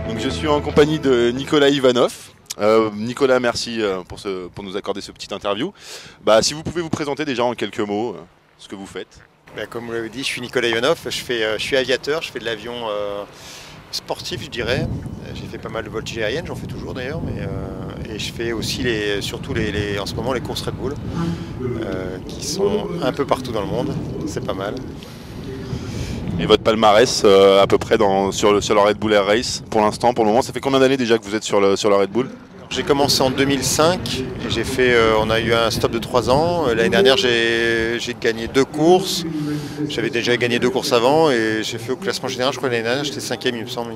Donc je suis en compagnie de Nicolas Ivanov. Nicolas, merci pour nous accorder ce petit interview. Si vous pouvez vous présenter déjà en quelques mots ce que vous faites. Comme vous l'avez dit, je suis Nicolas Ivanov, je suis aviateur, je fais de l'avion sportif, je dirais. J'ai fait pas mal de voltige aérienne, j'en fais toujours d'ailleurs, et je fais aussi surtout en ce moment les courses Red Bull, qui sont un peu partout dans le monde, c'est pas mal. Et votre palmarès à peu près sur le Red Bull Air Race pour l'instant, pour le moment, ça fait combien d'années déjà que vous êtes sur le Red Bull? J'ai commencé en 2005 et on a eu un stop de 3 ans. L'année dernière, j'ai gagné 2 courses. J'avais déjà gagné 2 courses avant et j'ai fait au classement général, je crois l'année dernière, j'étais 5e, il me semble.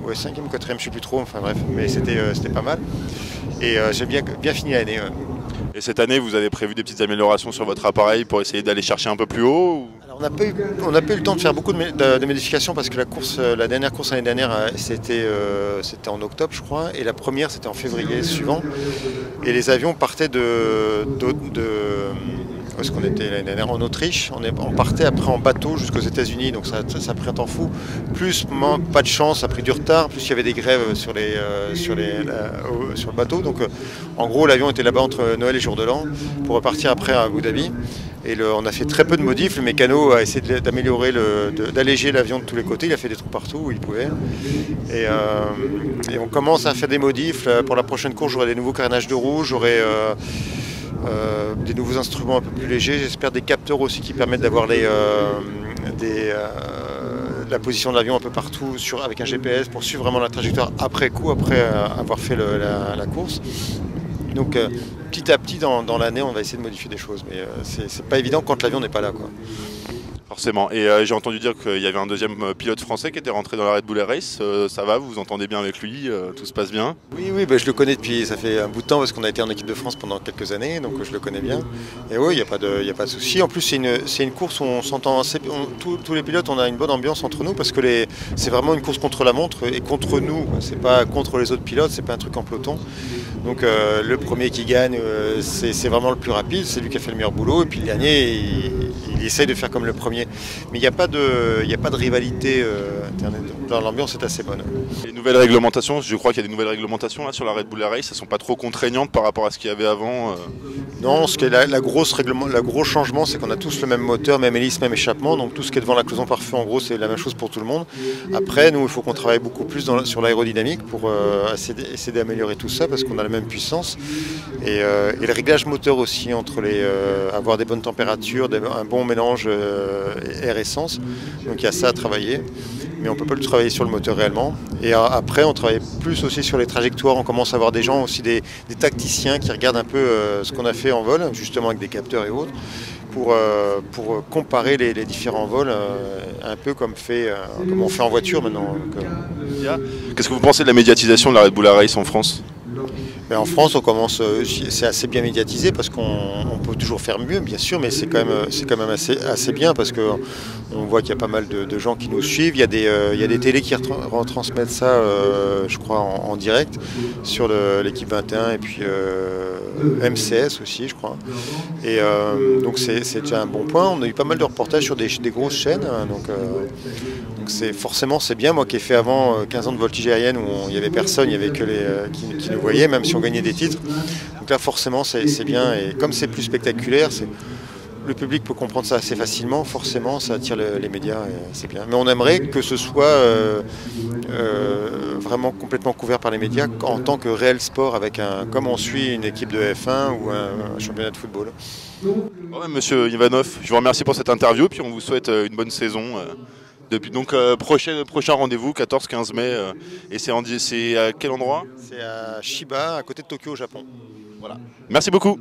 Ouais, 5e ou 4e, je ne sais plus trop, enfin bref, mais c'était pas mal. Et j'ai bien fini l'année. Ouais. Et cette année, vous avez prévu des petites améliorations sur votre appareil pour essayer d'aller chercher un peu plus haut On n'a pas eu le temps de faire beaucoup de modifications parce que la dernière course l'année dernière, c'était en octobre, je crois, et la première, c'était en février suivant. Et les avions partaient où est-ce qu'on était l'année dernière? En Autriche. On partait après en bateau jusqu'aux États-Unis, donc ça a pris un temps fou. Plus, pas de chance, ça a pris du retard. Plus, il y avait des grèves sur le bateau. Donc, en gros, l'avion était là-bas entre Noël et Jour de l'An pour repartir après à Abu Dhabi. Et on a fait très peu de modifs. Le mécano a essayé d'alléger l'avion de tous les côtés. Il a fait des trous partout où il pouvait. Et on commence à faire des modifs. Pour la prochaine course, j'aurai des nouveaux carénages de roue, j'aurai des nouveaux instruments un peu plus légers. J'espère des capteurs aussi qui permettent d'avoir la position de l'avion un peu partout avec un GPS pour suivre vraiment la trajectoire après avoir fait la course. Donc petit à petit dans l'année, on va essayer de modifier des choses, mais c'est pas évident quand l'avion n'est pas là, quoi. Forcément. Et j'ai entendu dire qu'il y avait un deuxième pilote français qui était rentré dans la Red Bull Air Race. Ça va, vous vous entendez bien avec lui, tout se passe bien? Oui, je le connais ça fait un bout de temps parce qu'on a été en équipe de France pendant quelques années, donc je le connais bien. Et oui, il n'y a pas de souci. En plus, c'est une course où on s'entend tous les pilotes, on a une bonne ambiance entre nous parce que c'est vraiment une course contre la montre et contre nous. C'est pas contre les autres pilotes, c'est pas un truc en peloton. Donc le premier qui gagne, c'est vraiment le plus rapide, c'est lui qui a fait le meilleur boulot. Et puis le dernier, il essaye de faire comme le premier. Mais il n'y a pas de rivalité interne. L'ambiance est assez bonne. Les nouvelles réglementations, je crois qu'il y a des nouvelles réglementations là, sur la Red Bull Air Race, elles ne sont pas trop contraignantes par rapport à ce qu'il y avait avant Non, la grosse changement, c'est qu'on a tous le même moteur, même hélice, même échappement. Donc tout ce qui est devant la cloison pare-feu, en gros, c'est la même chose pour tout le monde. Après, nous, il faut qu'on travaille beaucoup plus sur l'aérodynamique pour essayer d'améliorer tout ça parce qu'on a la même puissance. Et le réglage moteur aussi, avoir des bonnes températures, un bon mélange air-essence. Donc il y a ça à travailler. Mais on ne peut pas le travailler sur le moteur réellement. Et après, on travaille plus aussi sur les trajectoires. On commence à avoir des gens aussi, des tacticiens qui regardent un peu ce qu'on a fait en vol, justement avec des capteurs et autres, pour comparer les différents vols, un peu comme on fait en voiture maintenant. Qu'est-ce que vous pensez de la médiatisation de la Red Bull Air Race en France? En France, c'est assez bien médiatisé parce qu'on peut toujours faire mieux, bien sûr, mais c'est quand même assez bien parce qu'on voit qu'il y a pas mal de gens qui nous suivent. Il y a des télés qui retransmettent ça, je crois, en direct sur l'équipe 21 et puis MCS aussi, je crois. Et donc c'est déjà un bon point. On a eu pas mal de reportages sur des grosses chaînes, hein, donc forcément c'est bien. Moi qui ai fait avant 15 ans de voltige aérienne où il n'y avait personne, il n'y avait que qui nous voyaient, même si on gagnait des titres. Donc là forcément c'est bien, et comme c'est plus spectaculaire, le public peut comprendre ça assez facilement, forcément ça attire les médias et c'est bien. Mais on aimerait que ce soit vraiment complètement couvert par les médias en tant que réel sport, comme on suit une équipe de F1 ou un championnat de football. Ouais, Monsieur Ivanov, je vous remercie pour cette interview, puis on vous souhaite une bonne saison. Donc prochain rendez-vous, 14-15 mai, et c'est à quel endroit? C'est à Chiba, à côté de Tokyo au Japon. Voilà. Merci beaucoup.